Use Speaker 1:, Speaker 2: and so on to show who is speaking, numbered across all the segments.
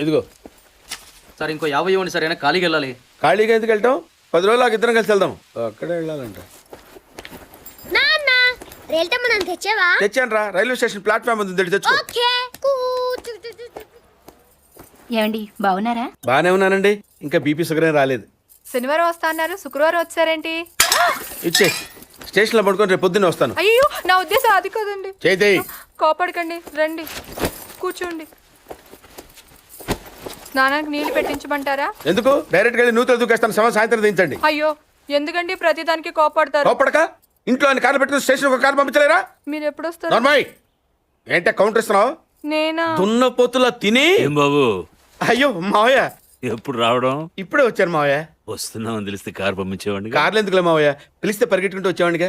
Speaker 1: ఇదిగో
Speaker 2: సార్ ఇంకో 50 ఇవ్వండి సార్, అయినా ఖాళీకి వెళ్ళాలి.
Speaker 1: ఖాళీగా ఎందుకు వెళ్తాం? 10 రోజులు నాకు ఇద్దరం కలిసి వెళ్దాం. అక్కడే వెళ్ళాలంట. తెచ్చాను రా, రైల్వే స్టేషన్ ప్లాట్ఫామ్ ఉంది, తెచ్చుకో.
Speaker 3: ఏమండి బాగున్నారా?
Speaker 1: బానే ఉన్నానండి, ఇంకా బీపీ షుగర్ ఏం రాలేదు.
Speaker 4: శనివారం వస్తా అన్నారు, శుక్రవారం వచ్చారేంటి?
Speaker 1: ఇచ్చే స్టేషన్ లో పడుకొని రేపు పొద్దున్నే వస్తాను.
Speaker 4: అయ్యో నా ఉద్దేశం అది కదండి.
Speaker 1: చేయి.
Speaker 4: కోపడకండి, రండి కూర్చోండి. స్నానానికి నీళ్లు పెట్టించమంటారా?
Speaker 1: ఎందుకు? డైరెక్ట్ గా నూతులు దూకేస్తాను, సాయంత్రం దించండి.
Speaker 4: అయ్యో ఎందుకండి ప్రతిదానికి కోపడతారు?
Speaker 1: కోపడక ఇంట్లో అని కార్లు పెట్టుకుని స్టేషన్ ఒక కారు పంపించలేరా?
Speaker 4: మీరు ఎప్పుడు వస్తారు?
Speaker 1: నార్మల్ ఏంటే కౌంటర్ ఇస్తున్నావు?
Speaker 4: నేనా?
Speaker 1: దున్న పోతులా తిని.
Speaker 5: ఏం బాబు
Speaker 1: అయ్యో మావయ్య
Speaker 5: ఎప్పుడు రావడం?
Speaker 1: ఇప్పుడే వచ్చాను మావయ్య.
Speaker 5: వస్తున్నామని తెలిస్తే కారు పంపించేవాడిని.
Speaker 1: కార్లు ఎందుకులే మావయ్య, పిలిస్తే పరిగెట్టుకుంటూ వచ్చేవాడిగా.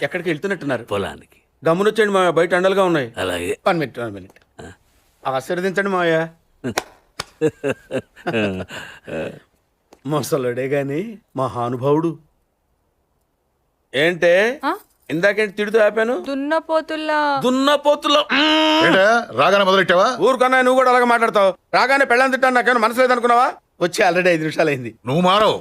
Speaker 1: ఎక్కడికి వెళ్తున్నట్టున్నారు?
Speaker 5: పొలానికి.
Speaker 1: గమ్మునొచ్చేయండి మావయ్య, బయట అండలుగా ఉన్నాయి.
Speaker 5: అలాగే.
Speaker 1: 1 మినిట్ ఆశీర్వదించండి మావయ్య. మొసలుడే గాని మహానుభావుడు. ఏంటే ఇందాకేంటి తిడుతూ ఆపాను?
Speaker 4: దున్నపోతుల్లా.
Speaker 6: రాగానే మొదలెట్టావా?
Speaker 1: ఊరుకన్నా నువ్వు కూడా అలాగే మాట్లాడతావు. రాగానే పెళ్ళని తిట్టాను, నాకేమైనా మనసు లేదనుకున్నావా? వచ్చి ఆల్రెడీ 5 నిమిషాలు అయింది.
Speaker 6: నువ్వు మారవు.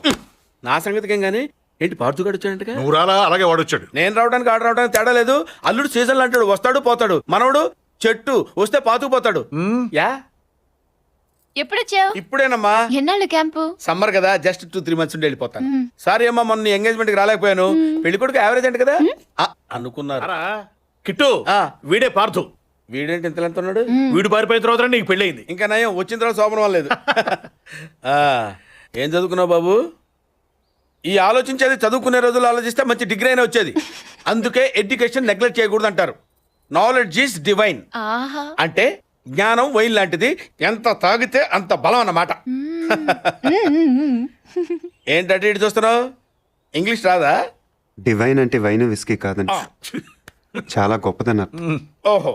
Speaker 1: నా సంగతికేం గానీ ఏంటి పార్తుగాడు వచ్చాడంటగా?
Speaker 6: నువ్వు రాలా, అలాగే వాడొచ్చాడు.
Speaker 1: నేను రావడానికి ఆడ రావడానికి తేడా లేదు. అల్లుడు సీజన్లు అంటాడు, వస్తాడు పోతాడు. మనవడు చెట్టు వస్తే పాతుకుపోతాడు. యా
Speaker 3: ఎప్పుడొచ్చావు?
Speaker 1: ఇప్పుడేనమ్మా.
Speaker 3: ఎన్నాళ్ళు క్యాంపు?
Speaker 1: సమ్మర్ కదా, జస్ట్ 2-3 మంత్స్ ఉండి వెళ్ళిపోతాను. సారీ అమ్మా, మొన్న ఎంగేజ్మెంట్ కి రాలేకపోయాను. పెళ్లి కొడుకు యావరేజ్ అంటే కదా అనుకున్నారు.
Speaker 6: కిట్టు వీడే పార్థు.
Speaker 1: వీడేంటి ఇంత ఉన్నాడు?
Speaker 6: వీడు పారిపోయిన తర్వాత నీకు పెళ్ళయింది.
Speaker 1: ఇంకా నయం, వచ్చిన తర్వాత శోభనం అవ్వలేదు. ఏం చదువుకున్నావు బాబు? ఈ ఆలోచించేది చదువుకునే రోజులు ఆలోచిస్తే మంచి డిగ్రీ అయినా వచ్చేది. అందుకే ఎడ్యుకేషన్ నెగ్లెక్ట్ చేయకూడదు అంటారు. Knowledge is divine. అంటే జ్ఞానం వైన్ లాంటిది, ఎంత తాగితే అంత బలం అన్నమాట. ఏంటంటే ఇటు చూస్తున్నావు? ఇంగ్లీష్ రాదా?
Speaker 7: డివైన్ అంటే వైన్ విస్కీ కాదండి, చాలా గొప్పదన్నారు.
Speaker 1: ఓహో,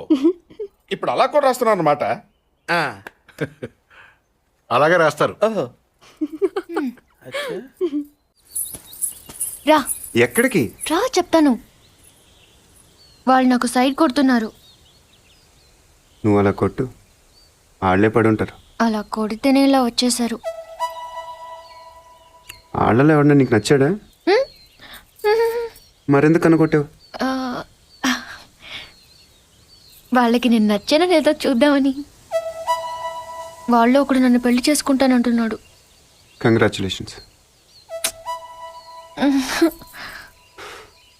Speaker 1: ఇప్పుడు అలా కూడా రాస్తున్నావు అన్నమాట.
Speaker 6: అలాగే రాస్తారు.
Speaker 1: ఓహో,
Speaker 3: రా.
Speaker 7: ఎక్కడికి
Speaker 3: రా చెప్తాను. వాళ్ళు నాకు సైడ్ కొడుతున్నారు.
Speaker 7: నువ్వు అలా కొట్టు, ఆళ్లే పడి ఉంటారు.
Speaker 3: అలా కొడితేనే ఇలా వచ్చేసారు.
Speaker 7: ఆళ్ళలో ఎవడన్నా నీకు నచ్చాడా? మరెందుకు అనుకొట్టావు?
Speaker 3: వాళ్ళకి నేను నచ్చానో లేదో చూద్దామని. వాళ్ళు ఒకడు నన్ను పెళ్లి చేసుకుంటానంటున్నాడు.
Speaker 7: కంగ్రాచులేషన్స్.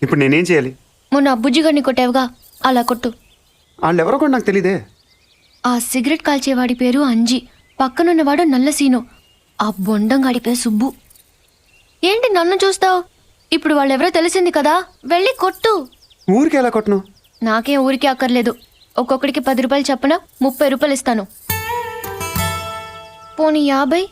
Speaker 7: ఇప్పుడు నేనేం చేయాలి?
Speaker 3: మొన్న అబ్బుజ్జిగాడిని కొట్టావుగా, అలా కొట్టు.
Speaker 7: వాళ్ళెవరో కూడా నాకు తెలీదే.
Speaker 3: ఆ సిగరెట్ కాల్చేవాడి పేరు అంజి, పక్కనున్నవాడు నల్ల సీను, ఆ బొండంగాడి పేరు సుబ్బు. ఏంటి నన్ను చూస్తావు? ఇప్పుడు వాళ్ళెవరో తెలిసింది కదా, వెళ్ళి కొట్టు.
Speaker 7: ఊరికి ఎలా కొట్టను?
Speaker 3: నాకేం ఊరికి అక్కర్లేదు. ఒక్కొక్కడికి 10 రూపాయలు చప్పున 30 రూపాయలు ఇస్తాను. పోనీ 50?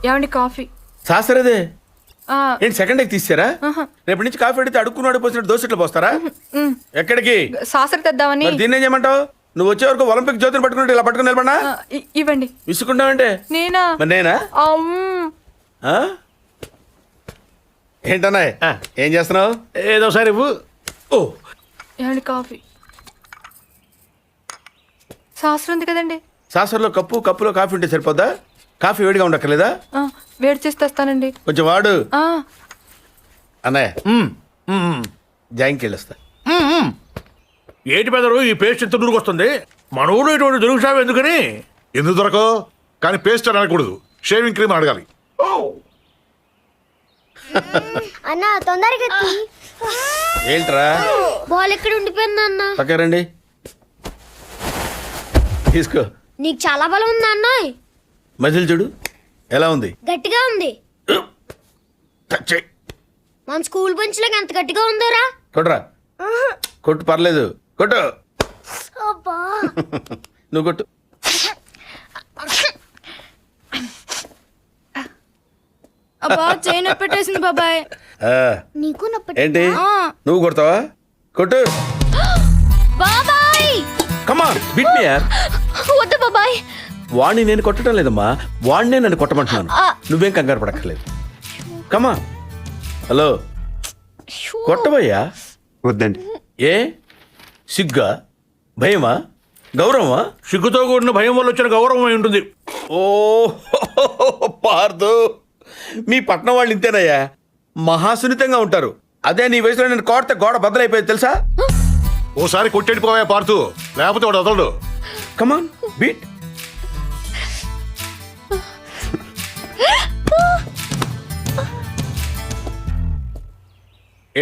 Speaker 4: ఏమండి కాఫీ?
Speaker 1: శాస్త్రదే ఏంటి సెకండ్ ఎగ్ తీసారా? రేపటి నుంచి కాఫీ అడిగితే అడుక్కున్నాడు పోసినట్టు దోశట్లు పోస్తారా? ఎక్కడికి?
Speaker 4: శాస్త్ర తెద్దామని.
Speaker 1: దీన్ని ఏం చేయమంటావు? నువ్వు వచ్చే వరకు ఒలింపిక్ జ్యోతిని పట్టుకున్నట్టు ఇలా పట్టుకుని నిలబడినా?
Speaker 4: ఇవ్వండి.
Speaker 1: విసుకుంటావంటే?
Speaker 4: నేనా?
Speaker 1: మరి నేనా? ఏంటన్నా ఏం చేస్తున్నావు?
Speaker 6: ఏదో సార్ ఇవ్వు.
Speaker 1: ఓ
Speaker 4: ఏమండి కాఫీ? శాస్త్రం ఉంది కదండి.
Speaker 1: శాస్త్రంలో కప్పులో కాఫీ ఉంటే సరిపోద్దా? కాఫీ వేడిగా ఉండక్కర్లేదా?
Speaker 4: వేడి చేసి తెస్తానండి.
Speaker 1: కొంచెం వాడు. అన్నయ్య జాయింకి వెళ్ళొస్తా.
Speaker 6: ఏంటి పెదరు ఈ పేస్ట్ ఎంత దూరకు వస్తుంది? మన ఊళ్ళో ఇటువంటి దొరుకుతావు ఎందుకని? ఎందుకు దొరకవు? కానీ పేస్ట్ అని అనకూడదు, షేవింగ్ క్రీమ్ అడగాలి.
Speaker 8: అన్న తొందరగా
Speaker 1: ఏంట్రా?
Speaker 8: బాల్ ఎక్కడ ఉండిపోయింది అన్న?
Speaker 1: పక్కరండి, తీసుకో.
Speaker 8: నీకు చాలా బలం ఉందా అన్నోయ్?
Speaker 1: మజిల్ చూడు ఎలా ఉంది?
Speaker 8: గట్టిగా ఉంది. మన స్కూల్ బెంచ్ లాగా ఎంత గట్టిగా ఉందోరా.
Speaker 1: కొట్టురా, కొట్టు, పర్లేదు, కొట్టు. నువ్వు కొట్టు.
Speaker 8: అబ్బా చేయి నొప్పి పెట్టేసింది బాబాయ్. నీకు నొప్పి?
Speaker 1: ఏంటి నువ్వు కొడతావా? కొట్టు.
Speaker 3: బాబాయ్
Speaker 1: కమాన్ బిట్ మీ యార్.
Speaker 3: వద్దు బాబాయ్.
Speaker 1: వాణ్ణి నేను కొట్టడం లేదమ్మా, వాణ్ణే నన్ను కొట్టమంటున్నాను. నువ్వేం కంగారు పడక్కర్లేదు. కమాన్. హలో, కొట్టబోయ్యా.
Speaker 7: వద్దండి.
Speaker 1: ఏ సిగ్గా, భయమా, గౌరవమా?
Speaker 6: సిగ్గుతో కూడిన భయం వల్ల వచ్చిన గౌరవం అయి ఉంటుంది.
Speaker 1: ఓ పార్దు, మీ పట్నం వాళ్ళు ఇంతేనయ్యా, మహాసున్నితంగా ఉంటారు. అదే నీ వయసులో నేను కోడితే గోడ బద్దలైపోయింది తెలుసా?
Speaker 6: ఓసారి కొట్టెడిపోయా పార్తూ, లేకపోతే వాడు వదలడు.
Speaker 1: కమాన్ బీట్.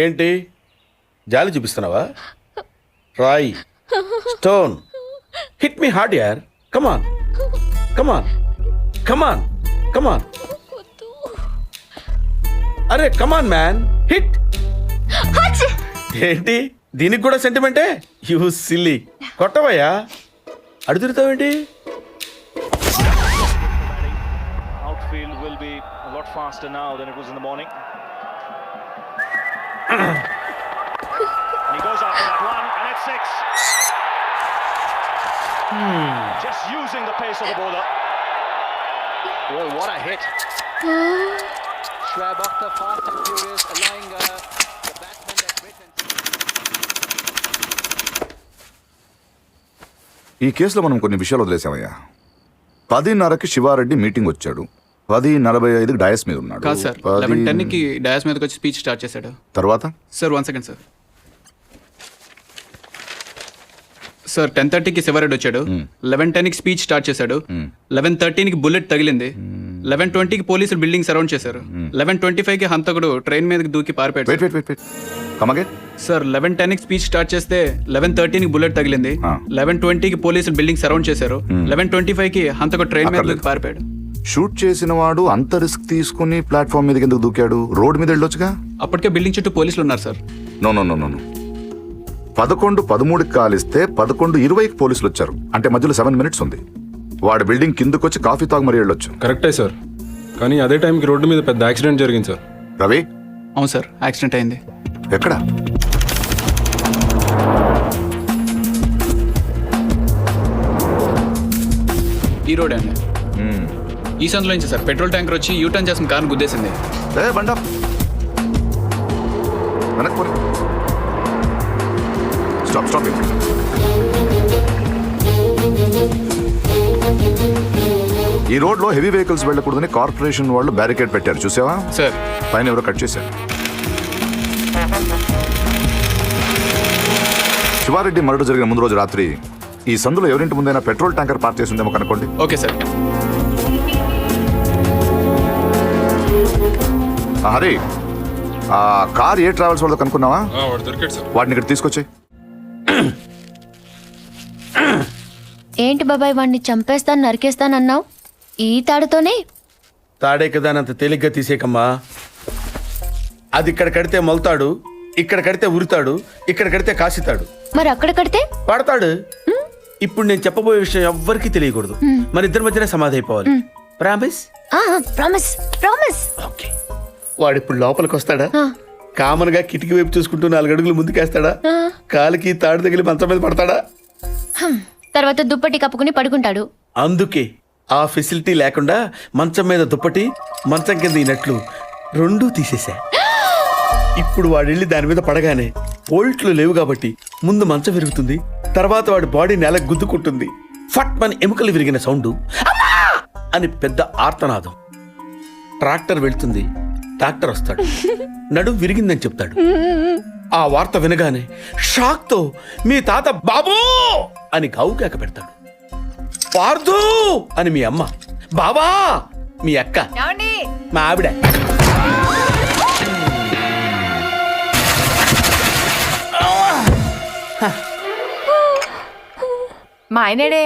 Speaker 1: ఏంటి జాలి చూపిస్తున్నావా? రాయ్, స్టోన్, హిట్ మీ హార్డ్ యార్. కమాన్ కమాన్ కమాన్ కమాన్. అరే కమాన్ మ్యాన్, హిట్. ఏంటి దీనికి కూడా సెంటిమెంటే? You silly. కొట్టవయ్యా, అడు తిరుగుతావేంటి?
Speaker 9: Outfield will be a lot faster now than it was in the morning. And he goes after that one, and it's 6. Just using the pace of the bowler. Boy, what a hit. Schwab Akhtar fast and furious, allowing the batsman that wait and
Speaker 10: ఈ కేసులో మనం కొన్ని విషయాలు వదిలేసామయ్యా. 10:30కి Sivareddy meeting వచ్చాడు. 10:45కి dais మీద ఉన్నాడు.
Speaker 2: కాదు sir, 11:10కి dais మీదకి వచ్చి స్పీచ్ స్టార్ట్ చేశాడు.
Speaker 10: తర్వాత
Speaker 2: సార్ 1 సెకండ్ సార్. సార్ 10:30కి శివారెడ్డి వచ్చాడు. 11:10కి స్పీచ్ స్టార్ట్ చేశాడు. 11:13కి బుల్లెట్ తగిలింది. 11:20కి పోలీసులు బిల్డింగ్ సరౌండ్ చేశారు. 11:25కి హంతకుడు ట్రైన్ మీదకి దూకి పారిపోయాడు.
Speaker 10: Wait wait wait wait come again.
Speaker 2: Sir 11:10కి స్పీచ్ స్టార్ట్ చేస్తే 11:13కి బుల్లెట్ తగిలింది. 11:20కి పోలీసులు బిల్డింగ్ సరౌండ్ చేశారు. 11:25కి హంతకుడు ట్రైన్ మీద దూకి పారిపోయాడు.
Speaker 10: షూట్ చేసిన వాడు అంత రిస్క్ తీసుకుని ప్లాట్ఫామ్ మీదకి ఎందుకు దూకాడు? రోడ్ మీద వెళ్ళొచ్చుగా.
Speaker 2: అప్పటికే బిల్డింగ్ చుట్టూ పోలీసులు ఉన్నారు sir.
Speaker 10: No no no no no 11:13కి కాలిస్తే 11:20కి పోలీసులు వచ్చారు. అంటే మధ్యలో 7 minutes ఉంది. వాడు బిల్డింగ్ కిందకొచ్చి కాఫీ తాగు మరీ వెళ్ళొచ్చు.
Speaker 11: కరెక్టే సార్, కానీ అదే టైంకి రోడ్డు మీద పెద్ద యాక్సిడెంట్ జరిగింది సార్.
Speaker 10: రవి,
Speaker 2: అవును సార్, యాక్సిడెంట్ అయింది.
Speaker 10: ఎక్కడ?
Speaker 2: ఈ రోడ్ అండి. ఈ సందులో నుంచి సార్ పెట్రోల్ ట్యాంకర్ వచ్చి యూటర్న్ చేసిన కార్ను గుద్దేసింది.
Speaker 10: బండా వెనక్కి పోనీ. Stop stop. ఈ రోడ్ లో హెవీ వెహికల్స్ వెళ్ళకూడదని కార్పొరేషన్ వాళ్ళు బ్యారికేడ్ పెట్టారు, చూసావా?
Speaker 2: సార్
Speaker 10: పైన ఎవరో కట్ చేశారు. శివారెడ్డి మర్డర్ జరిగిన ముందు రోజు రాత్రి ఈ సందులో ఎవరింటి ముందైనా పెట్రోల్ ట్యాంకర్ పార్క్ చేసి ఉందేమో కనుకోండి.
Speaker 2: Okay sir.
Speaker 10: హరి, ఆ కార్ ఏ ట్రావెల్స్ వాళ్ళతో కనుక్కున్నావా?
Speaker 11: వాడు దొరికాడు సార్.
Speaker 10: వాటిని ఇక్కడ తీసుకొచ్చి.
Speaker 3: ఏంటి బాబాయ్, వాడిని చంపేస్తాను నరికేస్తానన్నావు? ఈ తాడుతోనే?
Speaker 1: తాడే కదా అంత తేలిగ్గా తీసేకమ్మా. అది ఇక్కడ కడితే మొలతాడు, ఇక్కడ కడితే ఉరుతాడు, ఇక్కడ కడితే కాసితాడు.
Speaker 3: మరి అక్కడ కడితే
Speaker 1: పడతాడు. ఇప్పుడు నేను చెప్పబోయే విషయం ఎవ్వరికీ తెలియకూడదు. మన ఇద్దరి మధ్యనే సమాధి అయిపోవాలి. ప్రామిస్?
Speaker 3: Promise promise.
Speaker 1: ఓకే. వాడు ఇప్పుడు లోపలికి వస్తాడా? కామన్ గా కిటికీ వైపు చూసుకుంటూ 4 అడుగులు ముందుకేస్తాడా? కాలికి తాడు తగిలి మంచం మీద పడతాడా?
Speaker 3: తర్వాత దుప్పటి కప్పుకుని పడుకుంటాడు.
Speaker 1: అందుకే ఆ ఫెసిలిటీ లేకుండా మంచం మీద దుప్పటి, మంచం కింద ఈనట్లు రెండూ తీసేశా. ఇప్పుడు వాడెళ్ళి దాని మీద పడగానే బోల్ట్లు లేవు కాబట్టి ముందు మంచం విరుగుతుంది, తర్వాత వాడి బాడీ నేల గుద్దుకుంటుంది. ఫట్ మన ఎముకలు విరిగిన సౌండ్, అమ్మా అని పెద్ద ఆర్తనాదం. ట్రాక్టర్ వెళ్తుంది, డాక్టర్ వస్తాడు, నడుం విరిగిందని చెప్తాడు. ఆ వార్త వినగానే షాక్ తో మీ తాత బాబూ అని గావుకేక పెడతాడు. పార్దు అని మీ అమ్మ, బాబా మీ అక్క, మా ఆవిడ.
Speaker 4: మా ఆయనేడే.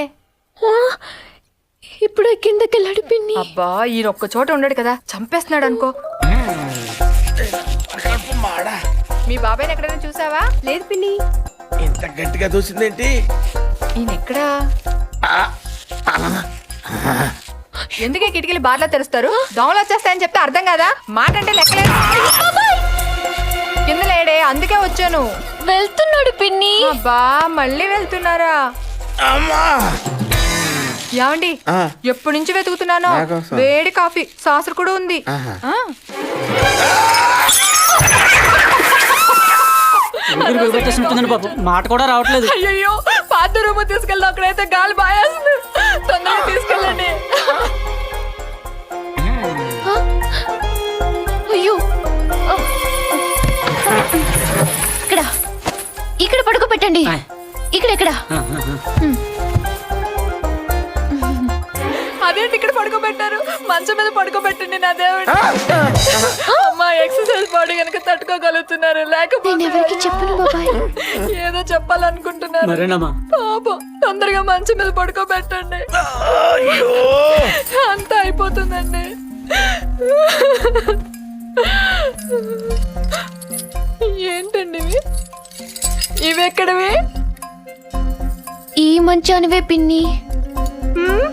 Speaker 3: ఇప్పుడు కిందకి వెళ్ళాడు పిన్ని.
Speaker 4: అబ్బా, ఈయన ఒక్క చోట ఉండడు కదా, చంపేస్తున్నాడు అనుకో. మీ బాబాయ్ని ఎక్కడైనా చూసావా?
Speaker 8: లేదు పిన్ని.
Speaker 1: ఇంత గట్టిగా దూసిందేంటి?
Speaker 4: ఈయన ఎక్కడా? ఎందుకే కిటికీలు బార్లా తెరుస్తారు? దోమలు వచ్చేస్తాయని చెప్తే అర్థం కదా? మాట అంటే లెక్కలేదు. కింద లేడే, అందుకే వచ్చాను.
Speaker 3: వెళ్తున్నాడు పిన్ని.
Speaker 4: అబ్బా మళ్ళీ వెళ్తున్నారా? ఏమండి ఎప్పటి నుంచి వెతుకుతున్నానో వేడి కాఫీ సాసర్ కూడా ఉంది.
Speaker 12: మాట కూడా రావట్లేదు.
Speaker 4: అయ్యో పాత రూమ్ తీసుకెళ్దాం, అక్కడైతే గాలి బాయేస్తుంది. తొందరగా తీసుకెళ్ళండి.
Speaker 3: అయ్యో ఇక్కడ ఇక్కడ పడుకోబెట్టండి. ఇక్కడ
Speaker 4: అదేంటి ఇక్కడ పడుకోబెట్టారు? మంచం మీద పడుకోబెట్టండి నా దేవుడు. అమ్మా ఎక్సర్సైజ్ బాడీ కనుక తట్టుకోగలుగుతున్నారు, లేకపోతే
Speaker 3: ఎవరికి చెప్పను బాబాయ్.
Speaker 4: ఏదో చెప్పాలనుకుంటున్నారు. పాపం తొందరగా మంచం మీద పడుకోబెట్టండి. అంతా అయిపోతుందండి. ఏంటండి ఇవి ఎక్కడవి?
Speaker 3: ఈ మంచానివే పిన్ని.
Speaker 4: హ్మ్?